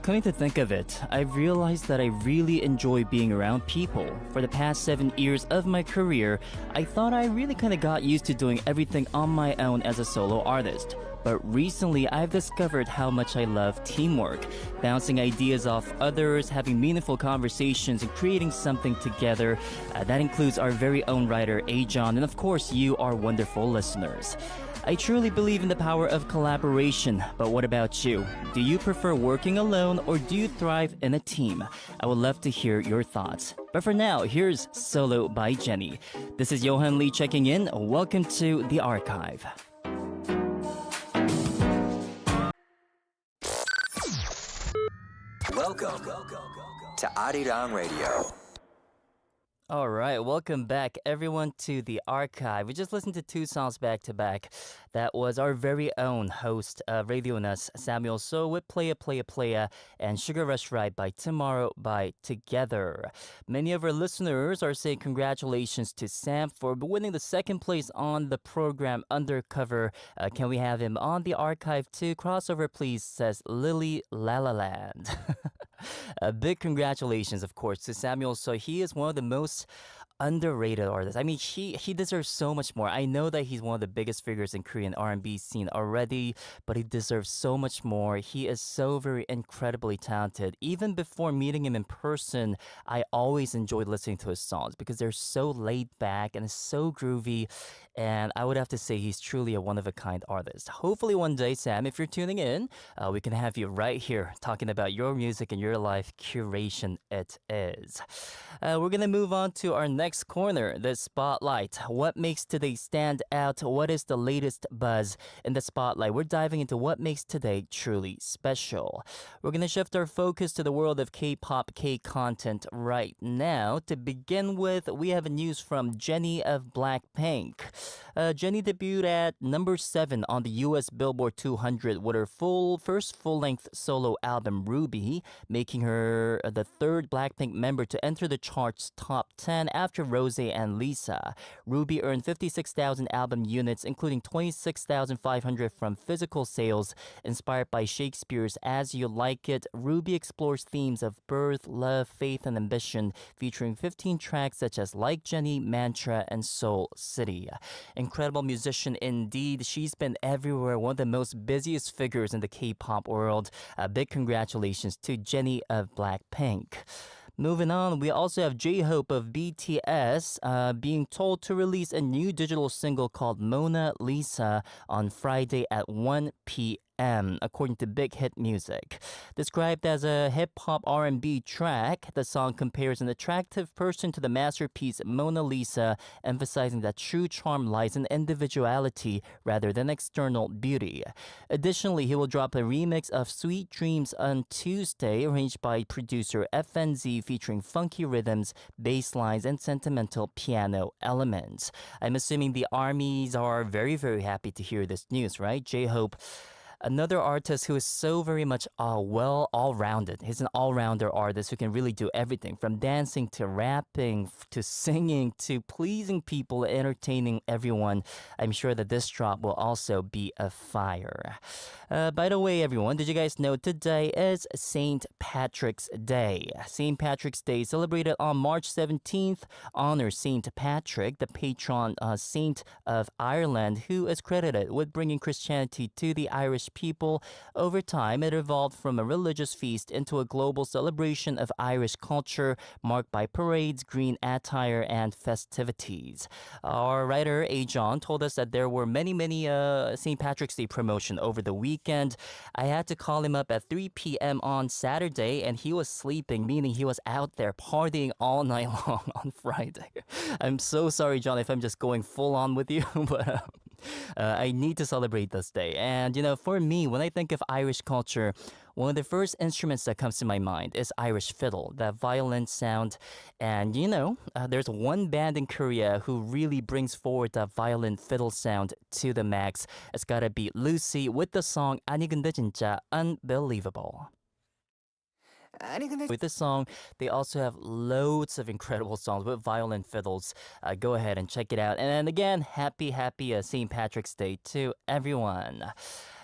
Coming to think of it, I've realized that I really enjoy being around people. For the past 7 years of my career, I thought I really kind of got used to doing everything on my own as a solo artist. But recently, I've discovered how much I love teamwork, bouncing ideas off others, having meaningful conversations, and creating something together. That includes our very own writer, AJohn, and of course, you, our wonderful listeners. I truly believe in the power of collaboration, but what about you? Do you prefer working alone or do you thrive in a team? I would love to hear your thoughts. But for now, here's Solo by Jenny. This is Yohan Lee checking in. Welcome to The Archive. Welcome to AJohn Radio. All right, welcome back everyone to The Archive. We just listened to two songs back to back. That was our very own host of Radio Nas, Samuel So with Playa Playa Playa and Sugar Rush Ride by Tomorrow by Together. Many of our listeners are saying congratulations to Sam for winning the second place on the program Undercover. Can we have him on The Archive too? Crossover please, says Lily Lalaland. A big congratulations, of course, to Samuel So. He is one of the most underrated artists. I mean, he deserves so much more. I know that he's one of the biggest figures in Korean R&B scene already, but he deserves so much more. He is so very incredibly talented. Even before meeting him in person, I always enjoyed listening to his songs because they're so laid back and so groovy. And I would have to say he's truly a one-of-a-kind artist. Hopefully one day, Sam, if you're tuning in, we can have you right here talking about your music and your life curation it is. We're going to move on to our next corner, the Spotlight. What makes today stand out? What is the latest buzz in the Spotlight? We're diving into what makes today truly special. We're going to shift our focus to the world of K-pop, K-content right now. To begin with, we have news from Jennie of Blackpink. Jennie debuted at number 7 on the US Billboard 200 with her first full-length solo album, Ruby, making her the third Blackpink member to enter the chart's top 10 after Rose and Lisa. Ruby earned 56,000 album units, including 26,500 from physical sales. Inspired by Shakespeare's As You Like It, Ruby explores themes of birth, love, faith, and ambition, featuring 15 tracks such as Like Jenny, Mantra, and Soul City. Incredible musician indeed. She's been everywhere, one of the most busiest figures in the K-pop world. A big congratulations to Jennie of Blackpink. Moving on, we also have J-Hope of BTS being told to release a new digital single called Mona Lisa on Friday at 1 p.m. according to Big Hit Music. Described as a hip-hop R&B track, the song compares an attractive person to the masterpiece Mona Lisa, emphasizing that true charm lies in individuality rather than external beauty. Additionally, he will drop a remix of Sweet Dreams on Tuesday, arranged by producer FNZ, featuring funky rhythms, bass lines, and sentimental piano elements. I'm assuming the ARMYs are very, very happy to hear this news, right? J-Hope, another artist who is so very much all-rounded. He's an all-rounder artist who can really do everything from dancing to rapping to singing to pleasing people, entertaining everyone. I'm sure that this drop will also be a fire. By the way, everyone, did you guys know today is St. Patrick's Day? St. Patrick's Day, celebrated on March 17th, honors St. Patrick, the patron saint of Ireland, who is credited with bringing Christianity to the Irish people. Over time, it evolved from a religious feast into a global celebration of Irish culture, marked by parades, green attire, and festivities. Our writer, AJohn, told us that there were many St. Patrick's Day promotion over the weekend. I had to call him up at 3 p.m. on Saturday, and he was sleeping, meaning he was out there partying all night long on Friday. I'm so sorry, John, if I'm just going full on with you, but I need to celebrate this day. And, you know, for me, when I think of Irish culture, one of the first instruments that comes to my mind is Irish fiddle, that violin sound. And, you know, there's one band in Korea who really brings forward that violin fiddle sound to the max. It's gotta be Lucy with the song 아니 근데 진짜 Unbelievable. With this song, they also have loads of incredible songs with violin fiddles. Go ahead and check it out. And then again, happy St. Patrick's Day to everyone.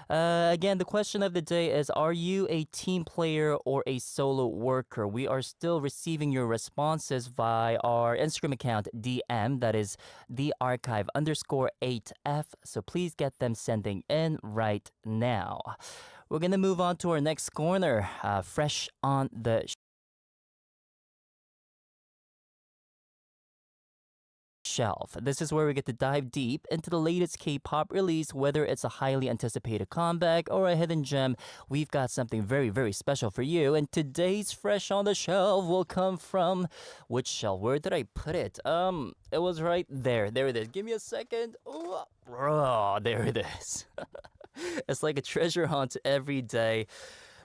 Again, the question of the day is, are you a team player or a solo worker? We are still receiving your responses via our Instagram account, DM, that is the archive underscore 8F. So please get them sending in right now. We're going to move on to our next corner, fresh on the shelf. This is where we get to dive deep into the latest K-pop release, whether it's a highly anticipated comeback or a hidden gem. We've got something very, very special for you. And today's fresh on the shelf will come from which shelf? Where did I put it? It was right there. There it is. Give me a second. Oh, there it is. It's like a treasure hunt every day.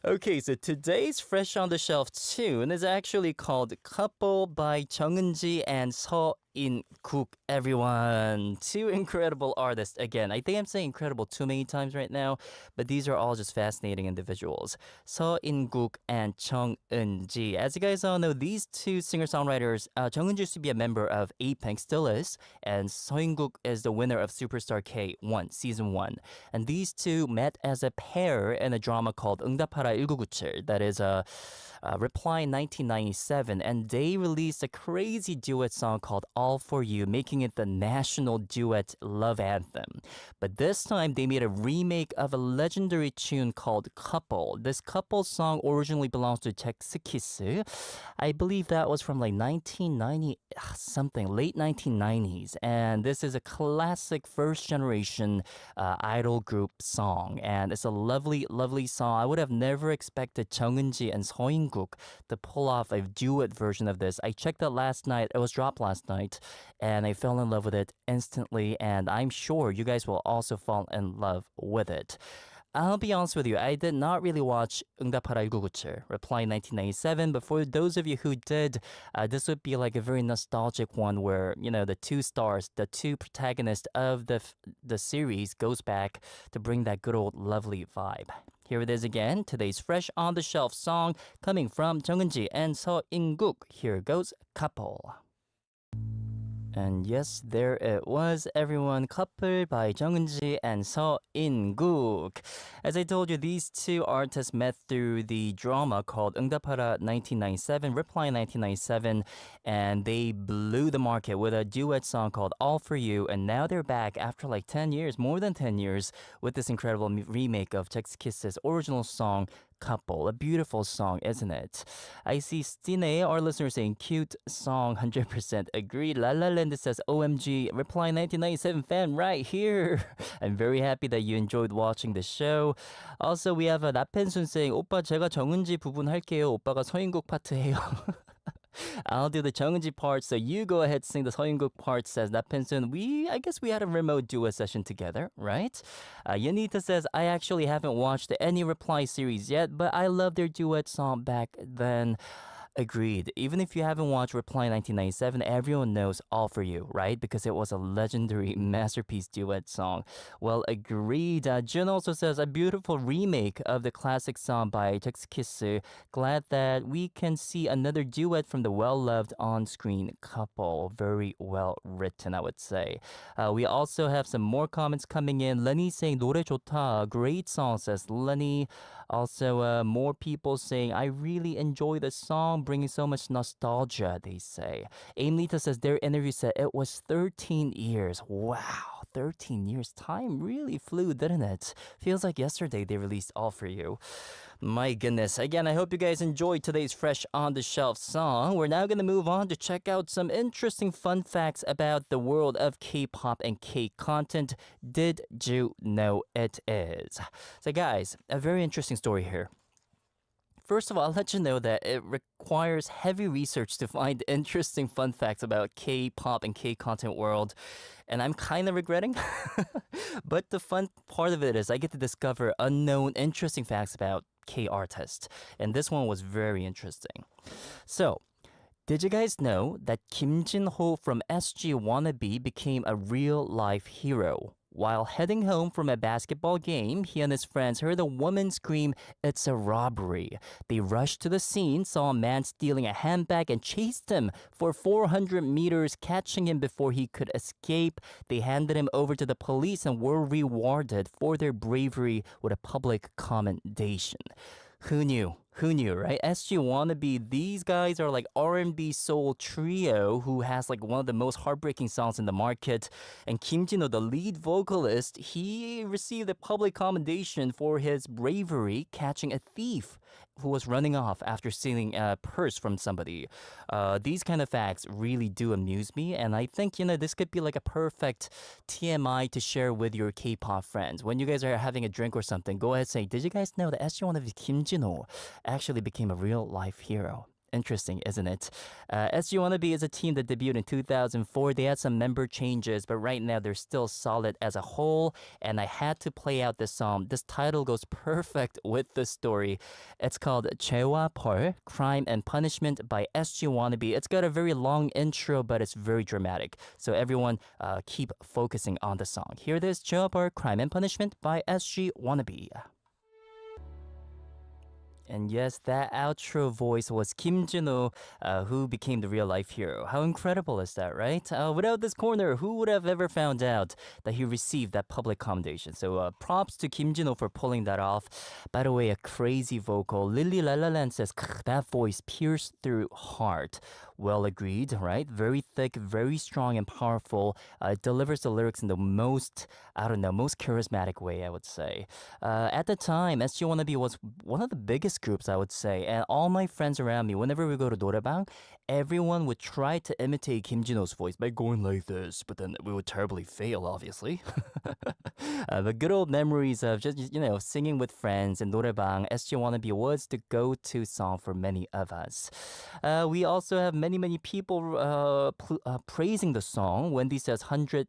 Okay, so today's fresh on the shelf tune is actually called Couple by Jung Eun-ji and Seo In-guk, everyone. Two incredible artists. Again, I think I'm saying incredible too many times right now, but these are all just fascinating individuals. Seo In-guk and Jung Eun-ji. As you guys all know, these two singer-songwriters, Jung Eun-ji used to be a member of A-Pink, still is, and Seo In-guk is the winner of Superstar K1, Season 1. And these two met as a pair in a drama called 응답하라 1997, that is a Reply 1997, and they released a crazy duet song called All For You, making it the national duet love anthem. But this time they made a remake of a legendary tune called Couple. This Couple song originally belongs to 잭스키스. I believe that was from like 1990 something, late 1990s, and this is a classic first generation idol group song, and it's a lovely, lovely song. I would have never expected Jung Eun-ji and Seo In-guk to pull off a duet version of this. I checked out last night. It was dropped last night, and I fell in love with it instantly, and I'm sure you guys will also fall in love with it. I'll be honest with you, I did not really watch 응답하라 1997, Reply 1997, but for those of you who did, this would be like a very nostalgic one where, you know, the two stars, the two protagonists of the series goes back to bring that good old lovely vibe. Here it is again, today's fresh on the shelf song coming from Jung Eun-ji and Seo In-guk. Here goes Couple. And yes, there it was, everyone. Couple by Jung Eun-ji and Seo In-guk. As I told you, these two artists met through the drama called 응답하라 1997, Reply 1997, and they blew the market with a duet song called All For You, and now they're back after like 10 years, more than 10 years, with this incredible remake of 잭스키스's original song, Couple. A beautiful song, isn't it? I see Stine, our listener, saying cute song, 100% agreed. La La Land says OMG, Reply 1997 fan right here. I'm very happy that you enjoyed watching the show. Also, we have 나펜순 saying 오빠 제가 정은지 부분 할게요. 오빠가 서인국 파트 해요. I'll do the Jung-eun-ji part, so you go ahead sing the Seo-in-guk part, says Napinsun. I guess we had a remote duet session together, right? Yanita says, I actually haven't watched any Reply series yet, but I love their duet song back then. Agreed. Even if you haven't watched Reply 1997, everyone knows All For You, right? Because it was a legendary masterpiece duet song. Well, agreed. Jun also says, a beautiful remake of the classic song by 잭스키스. Glad that we can see another duet from the well-loved on-screen couple. Very well written, I would say. We also have some more comments coming in. Lenny saying, 노래 좋다. Great song, says Lenny. Also, more people saying, I really enjoy the song, bringing so much nostalgia, they say. Aimlita says their interview said it was 13 years. Wow, 13 years. Time really flew, didn't it? Feels like yesterday they released All For You. My goodness. Again, I hope you guys enjoyed today's Fresh on the Shelf song. We're now going to move on to check out some interesting fun facts about the world of K-pop and K-content. Did you know it is? So guys, a very interesting story here. First of all, I'll let you know that it requires heavy research to find interesting fun facts about K-pop and K-content world. And I'm kind of regretting. But the fun part of it is I get to discover unknown, interesting facts about K-artists. And this one was very interesting. So, did you guys know that Kim Jin-ho from SG Wannabe became a real-life hero? While heading home from a basketball game, he and his friends heard a woman scream, "It's a robbery." They rushed to the scene, saw a man stealing a handbag, and chased him for 400 meters, catching him before he could escape. They handed him over to the police and were rewarded for their bravery with a public commendation. Who knew? Who knew, right? SG Wannabe, these guys are like R&B soul trio who has like one of the most heartbreaking songs in the market. And Kim Jin-ho, the lead vocalist, he received a public commendation for his bravery catching a thief who was running off after stealing a purse from somebody. These kind of facts really do amuse me, and I think, this could be like a perfect TMI to share with your K-pop friends. When you guys are having a drink or something, go ahead and say, did you guys know that SG1 Kim Jin-ho actually became a real life hero? Interesting, isn't it? SG Wannabe is a team that debuted in 2004. They had some member changes, but right now they're still solid as a whole. And I had to play out this song. This title goes perfect with the story. It's called 죄와 벌, Crime and Punishment by SG Wannabe. It's got a very long intro, but it's very dramatic. So everyone keep focusing on the song. Here it is, 죄와 벌, Crime and Punishment by SG Wannabe. And yes, that outro voice was Kim Jin-ho, who became the real-life hero. How incredible is that, right? Without this corner, who would have ever found out that he received that public commendation? So props to Kim Jin-ho for pulling that off. By the way, a crazy vocal. Lily La La Land says, that voice pierced through heart. Well agreed, right? Very thick, very strong and powerful. It delivers the lyrics in the most, most charismatic way, I would say. At the time, SG Wannabe was one of the biggest groups, I would say. And all my friends around me, whenever we go to 노래방, everyone would try to imitate Kim Jin-ho's voice by going like this, but then we would terribly fail, obviously. The good old memories of just, singing with friends in 노래방, SG Wannabe was the go-to song for many of us. We also have many people praising the song. Wendy says 100%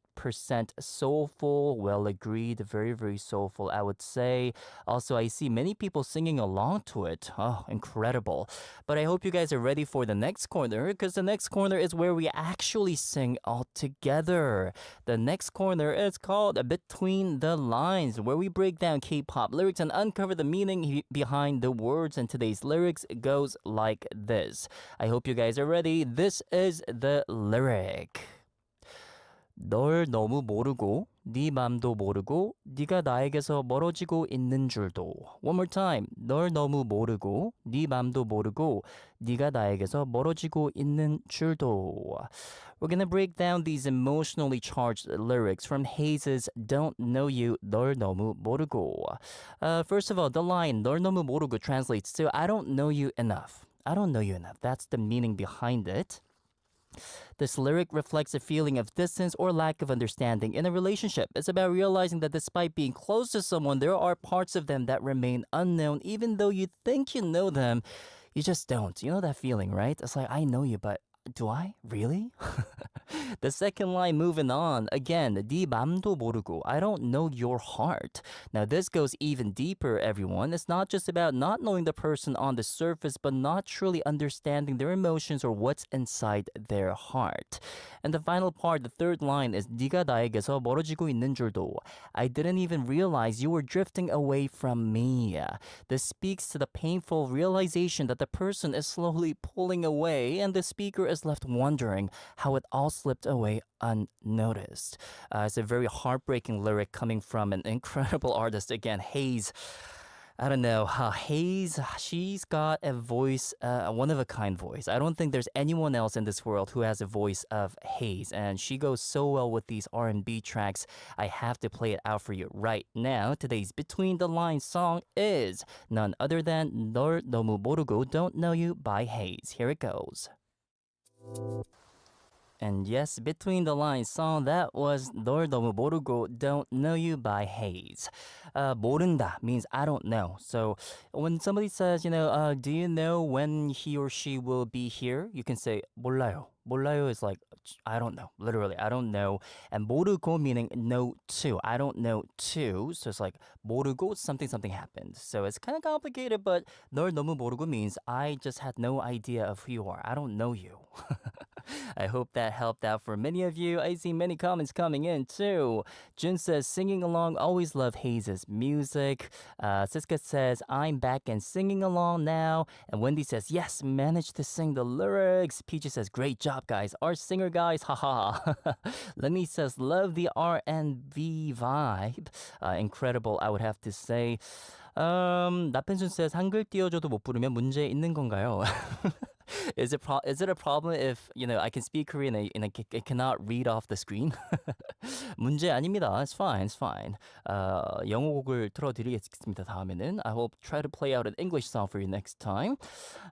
soulful. Well agreed. Very soulful, I would say. Also, I see many people singing along to it. Oh, incredible. But I hope you guys are ready for the next corner, because the next corner is where we actually sing all together. The next corner is called Between the Lines, where we break down K-pop lyrics and uncover the meaning behind the words. And today's lyrics goes like this. I hope you guys are ready. This is the lyric. 널 너무 모르고 네 맘도 모르고 네가 나에게서 멀어지고 있는 줄도. One more time. 널 너무 모르고 네 맘도 모르고 네가 나에게서 멀어지고 있는 줄도. We're gonna break down these emotionally charged lyrics from Haze's Don't Know You, 널 너무 모르고. First of all, the line 널 너무 모르고 translates to I don't know you enough. I don't know you enough. That's the meaning behind it. This lyric reflects a feeling of distance or lack of understanding in a relationship. It's about realizing that despite being close to someone, there are parts of them that remain unknown, even though you think you know them. You just don't. You know that feeling, right? It's like, I know you, but do I? Really? The second line, moving on. Again, 네 맘도 모르고. I don't know your heart. Now, this goes even deeper, everyone. It's not just about not knowing the person on the surface, but not truly understanding their emotions or what's inside their heart. And the final part, the third line, is 네가 나에게서 멀어지고 있는 줄도. I didn't even realize you were drifting away from me. This speaks to the painful realization that the person is slowly pulling away, and the speaker is left wondering how it all slipped away unnoticed. It's a very heartbreaking lyric coming from an incredible artist, again, Haze. I don't know. Haze, she's got a voice, a one-of-a-kind voice. I don't think there's anyone else in this world who has a voice of Haze, and she goes so well with these R&B tracks. I have to play it out for you right now. Today's Between the Lines song is none other than 널 너무 모르고 Don't Know You by Haze. Here it goes. And yes, Between the Lines song, that was 널 너무 모르고 Don't Know You by Haze. 모른다 means I don't know. So when somebody says, do you know when he or she will be here? You can say 몰라요. 몰라요 is like, I don't know. Literally, I don't know. And 모르고 meaning know too. I don't know too. So it's like 모르고 something happened. So it's kind of complicated, but 널 너무 모르고 means I just had no idea of who you are. I don't know you. I hope that helped out for many of you. I see many comments coming in too. Jun says, singing along, always love Hayes' music. Siska says, I'm back and singing along now. And Wendy says, yes, managed to sing the lyrics. Peachy says, great job, guys. Our singer guys, haha. Lenny says, love the R&B vibe. Incredible, I would have to say. 나펜순 says, 한글 띄워줘도 못 부르면 문제 있는 건가요? Is it a problem if I can speak Korean and I cannot read off the screen? 문제 아닙니다. It's fine. It's fine. 영어곡을 틀어드리겠습니다. 다음에는 I will try to play out an English song for you next time.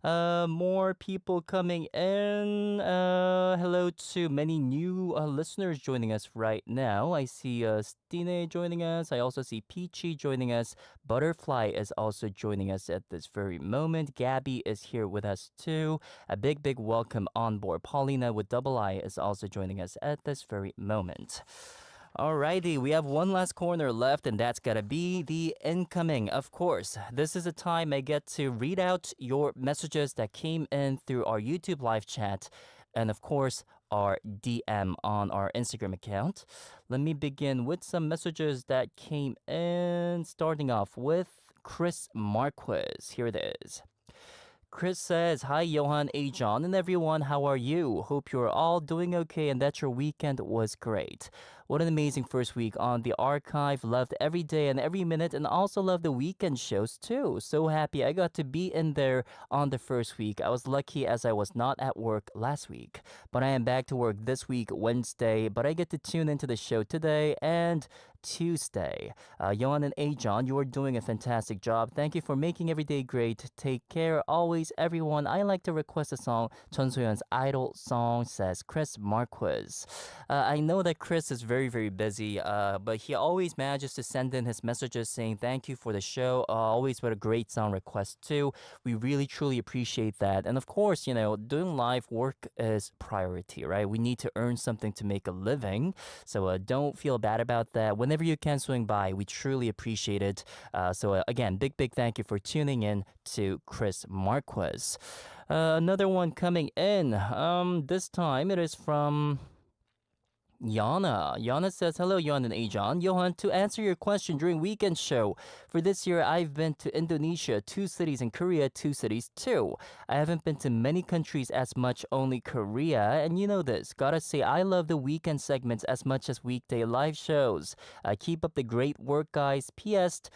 More people coming in. Hello to many new listeners joining us right now. I see Stine joining us. I also see Peachy joining us. Butterfly is also joining us at this very moment. Gabby is here with us too. A big welcome on board. Paulina with double I is also joining us at this very moment. Alrighty, we have one last corner left, and that's gotta be the incoming, of course. This is a time I get to read out your messages that came in through our YouTube live chat, and of course, our DM on our Instagram account. Let me begin with some messages that came in, starting off with Chris Marquez. Here it is. Chris says, hi Yohan, AJohn, and everyone, how are you? Hope you're all doing okay and that your weekend was great. What an amazing first week on the archive. Loved every day and every minute, and also loved the weekend shows too. So happy I got to be in there on the first week. I was lucky as I was not at work last week. But I am back to work this week, Wednesday, but I get to tune into the show today and Tuesday. Yohan and AJohn, you are doing a fantastic job. Thank you for making every day great. Take care always, everyone. I like to request a song, Chun So-yeon's Idol song, says Chris Marquez. I know that Chris is very busy, but he always manages to send in his messages saying thank you for the show. Always with a great song request too. We really truly appreciate that. And of course, doing live work is priority, right? We need to earn something to make a living. So don't feel bad about that. Whenever you can swing by, we truly appreciate it. So again, big thank you for tuning in to Chris Marquez. Another one coming in. This time it is from Yana. Yana says, hello, Yohan and AJohn. Yohan, to answer your question during weekend show, for this year, I've been to Indonesia, 2 cities, and Korea, 2 cities too. I haven't been to many countries as much, only Korea, and you know this. Gotta say, I love the weekend segments as much as weekday live shows. Keep up the great work, guys. P.S.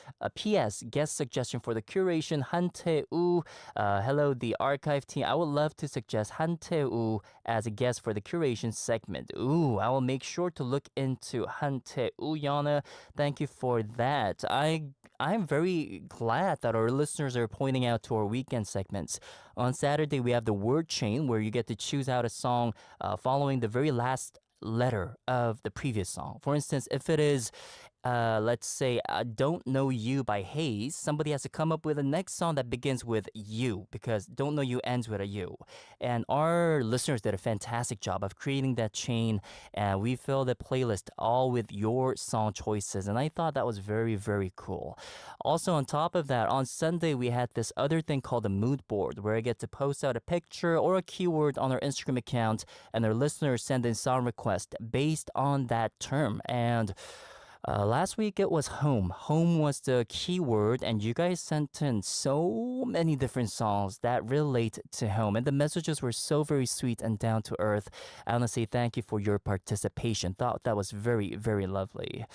Guest suggestion for the curation, Han Tae-woo. Hello, the archive team. I would love to suggest Han Tae-woo as a guest for the curation segment. Ooh, I will make sure to look into Han Tae-woo, Yana. Thank you for that. I'm very glad that our listeners are pointing out to our weekend segments. On Saturday, we have the word chain where you get to choose out a song following the very last letter of the previous song. For instance, if it is let's say Don't Know You by Hayes, somebody has to come up with a next song that begins with you, because Don't Know You ends with a U. And our listeners did a fantastic job of creating that chain, and we filled the playlist all with your song choices, and I thought that was very cool. Also, on top of that, on Sunday we had this other thing called the mood board, where I get to post out a picture or a keyword on our Instagram account, and our listeners send in song requests based on that term. And last week it was home. Home was the keyword, and you guys sent in so many different songs that relate to home. And the messages were so very sweet and down to earth. I want to say thank you for your participation. Thought that was very lovely.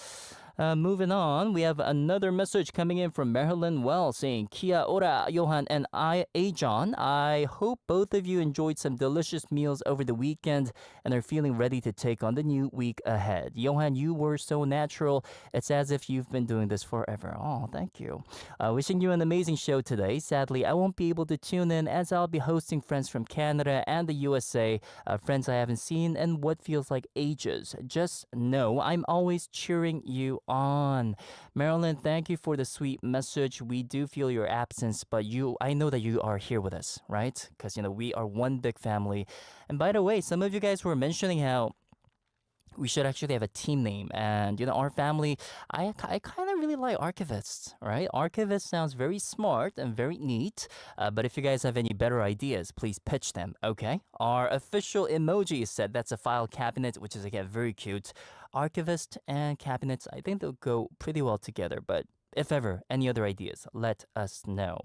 Moving on, we have another message coming in from Marilyn Wells saying, Kia ora, Yohan and AJohn. I hope both of you enjoyed some delicious meals over the weekend and are feeling ready to take on the new week ahead. Yohan, you were so natural. It's as if you've been doing this forever. Oh, thank you. Wishing you an amazing show today. Sadly, I won't be able to tune in as I'll be hosting friends from Canada and the USA, friends I haven't seen in what feels like ages. Just know I'm always cheering you on. Marilyn, thank you for the sweet message. We do feel your absence, but I know that you are here with us, right? Because, we are one big family. And by the way, some of you guys were mentioning how we should actually have a team name. And, our family, I kind of really like archivists, right? Archivist sounds very smart and very neat. But if you guys have any better ideas, please pitch them, okay? Our official emoji said that's a file cabinet, which is, again, very cute. Archivist and cabinets, I think they'll go pretty well together. But if ever, any other ideas, let us know.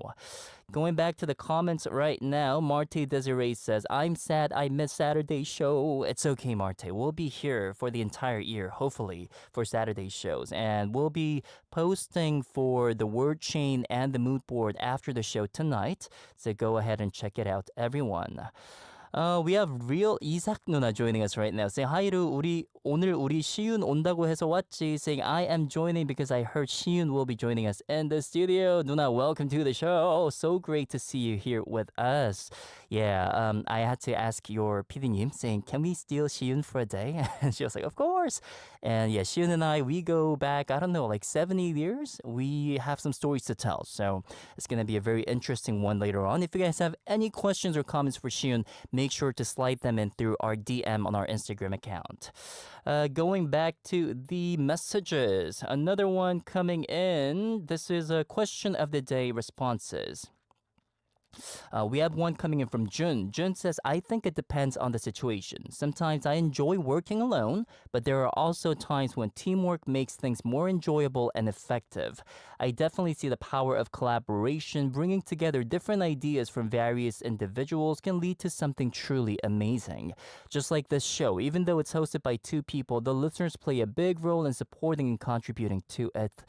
Going back to the comments right now, Marte Desiree says, I'm sad I missed Saturday's show. It's okay, Marte. We'll be here for the entire year, hopefully, for Saturday's shows. And we'll be posting for the word chain and the mood board after the show tonight. So go ahead and check it out, everyone. We have real 이삭 누나 joining us right now. Saying, hi, Ru, 오늘 우리 시윤 온다고 해서 왔지. Saying, I am joining because I heard 시윤 will be joining us in the studio. 누나, welcome to the show. So great to see you here with us. Yeah, I had to ask your PD님 saying, can we steal 시윤 for a day? And she was like, of course. And yeah, 시윤 and I, we go back, I don't know, like 70 years. We have some stories to tell. So it's going to be a very interesting one later on. If you guys have any questions or comments for Shiun, make sure to slide them in through our DM on our Instagram account. Going back to the messages, another one coming in. This is a question of the day responses. We have one coming in from Jun. Jun says, I think it depends on the situation. Sometimes I enjoy working alone, but there are also times when teamwork makes things more enjoyable and effective. I definitely see the power of collaboration. Bringing together different ideas from various individuals can lead to something truly amazing. Just like this show, even though it's hosted by two people, the listeners play a big role in supporting and contributing to its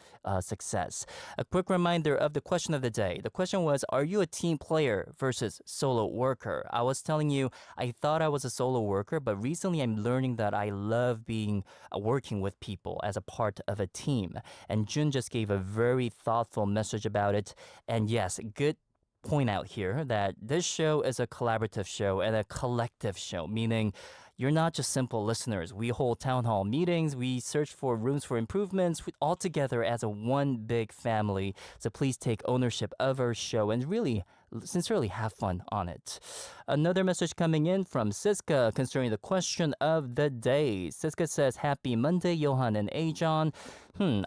success. A quick reminder of the question of the day. The question was, are you a team player versus solo worker? I was telling you, I thought I was a solo worker, but recently I'm learning that I love being working with people as a part of a team. And Jun just gave a very thoughtful message about it. And yes, good point out here that this show is a collaborative show and a collective show, meaning you're not just simple listeners. We hold town hall meetings. We search for rooms for improvements all together as a one big family. So please take ownership of our show and really, sincerely have fun on it. Another message coming in from Siska concerning the question of the day. Siska says, happy Monday, Yohan and AJohn.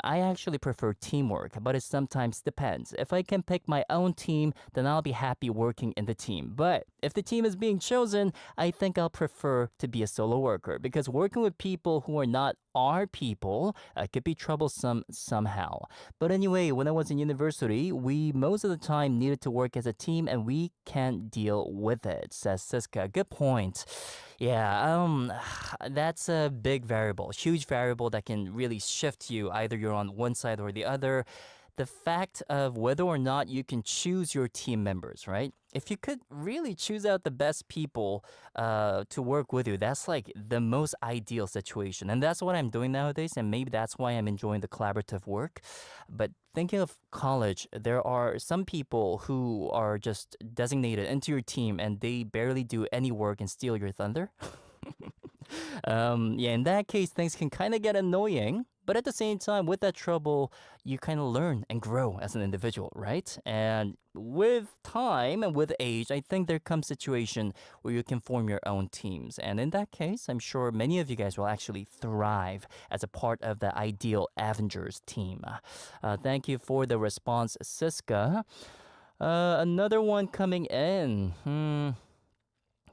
I actually prefer teamwork, but it sometimes depends. If I can pick my own team, then I'll be happy working in the team. But if the team is being chosen, I think I'll prefer to be a solo worker because working with people who are not our people could be troublesome somehow. But anyway, when I was in university, we most of the time needed to work as a team and we can't deal with it, says Siska. Good point. Yeah, that's a big variable, huge variable that can really shift you. Either you're on one side or the other. The fact of whether or not you can choose your team members, right? If you could really choose out the best people to work with you, that's like the most ideal situation. And that's what I'm doing nowadays. And maybe that's why I'm enjoying the collaborative work. But thinking of college, there are some people who are just designated into your team and they barely do any work and steal your thunder. Yeah, in that case, things can kind of get annoying. But at the same time, with that trouble, you kind of learn and grow as an individual, right? And with time and with age, I think there comes a situation where you can form your own teams. And in that case, I'm sure many of you guys will actually thrive as a part of the ideal Avengers team. Thank you for the response, Siska. Another one coming in.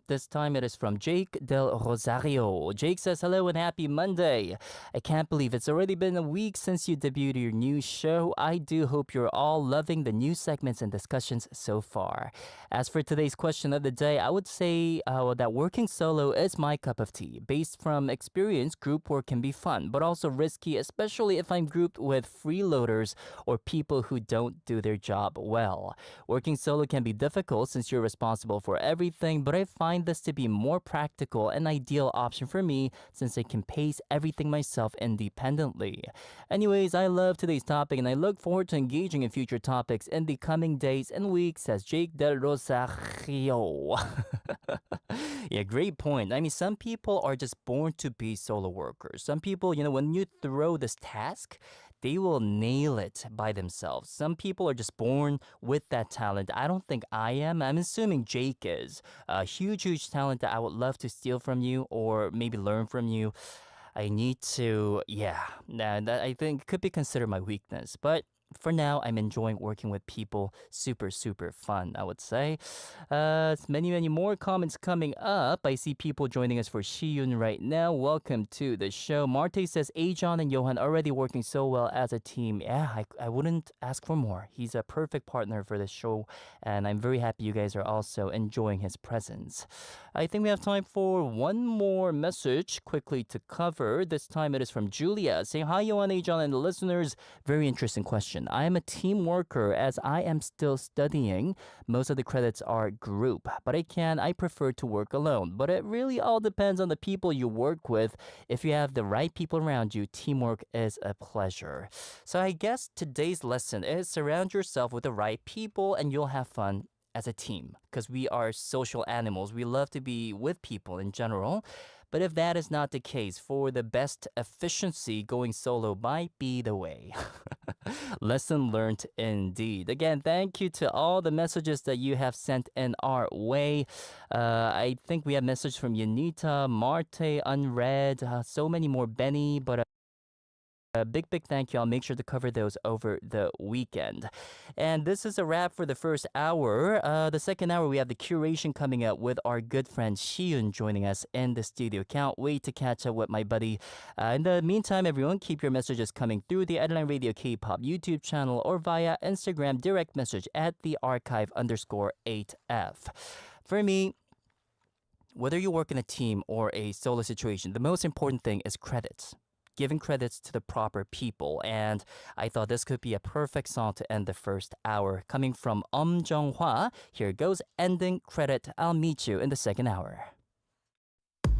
This time it is from Jake Del Rosario. Jake says, hello and happy Monday. I can't believe it's already been a week since you debuted your new show. I do hope you're all loving the new segments and discussions so far. As for today's question of the day, I would say that working solo is my cup of tea. Based from experience, group work can be fun, but also risky, especially if I'm grouped with freeloaders or people who don't do their job well. Working solo can be difficult since you're responsible for everything, but I find this to be more practical and ideal option for me since I can pace everything myself independently. Anyways, I love today's topic and I look forward to engaging in future topics in the coming days and weeks, says Jake Del Rosario. Yeah, great point. I mean, some people are just born to be solo workers. Some people, when you throw this task, they will nail it by themselves. Some people are just born with that talent. I don't think I am. I'm assuming Jake is. A huge talent that I would love to steal from you or maybe learn from you. I need to, yeah, nah, that I think could be considered my weakness. But for now, I'm enjoying working with people. Super, super fun, I would say. Many, many more comments coming up. I see people joining us for Shiyun right now. Welcome to the show. Marte says, AJohn and Yohan already working so well as a team. Yeah, I wouldn't ask for more. He's a perfect partner for the show, and I'm very happy you guys are also enjoying his presence. I think we have time for one more message quickly to cover. This time it is from Julia saying, Hi, Yohan, AJohn, and the listeners. Very interesting question. I am a team worker as I am still studying. Most of the credits are group, but I prefer to work alone. But it really all depends on the people you work with. If you have the right people around you, teamwork is a pleasure. So I guess today's lesson is surround yourself with the right people and you'll have fun as a team because we are social animals. We love to be with people in general. But if that is not the case, for the best efficiency, going solo might be the way. Lesson learned indeed. Again, thank you to all the messages that you have sent in our way. I think we have messages from Yanita, Marte, Unread, so many more, Benny, but a big, big thank you. I'll make sure to cover those over the weekend. And this is a wrap for the first hour. The second hour, we have the curation coming up with our good friend Shiyun joining us in the studio. Can't wait to catch up with my buddy. In the meantime, everyone, keep your messages coming through the Adeline Radio K-pop YouTube channel or via Instagram direct message at the archive_8F. For me, whether you work in a team or a solo situation, the most important thing is credits. Giving credits to the proper people, and I thought this could be a perfect song to end the first hour. Coming from Jung-hwa, here goes Ending Credit. I'll meet you in the second hour.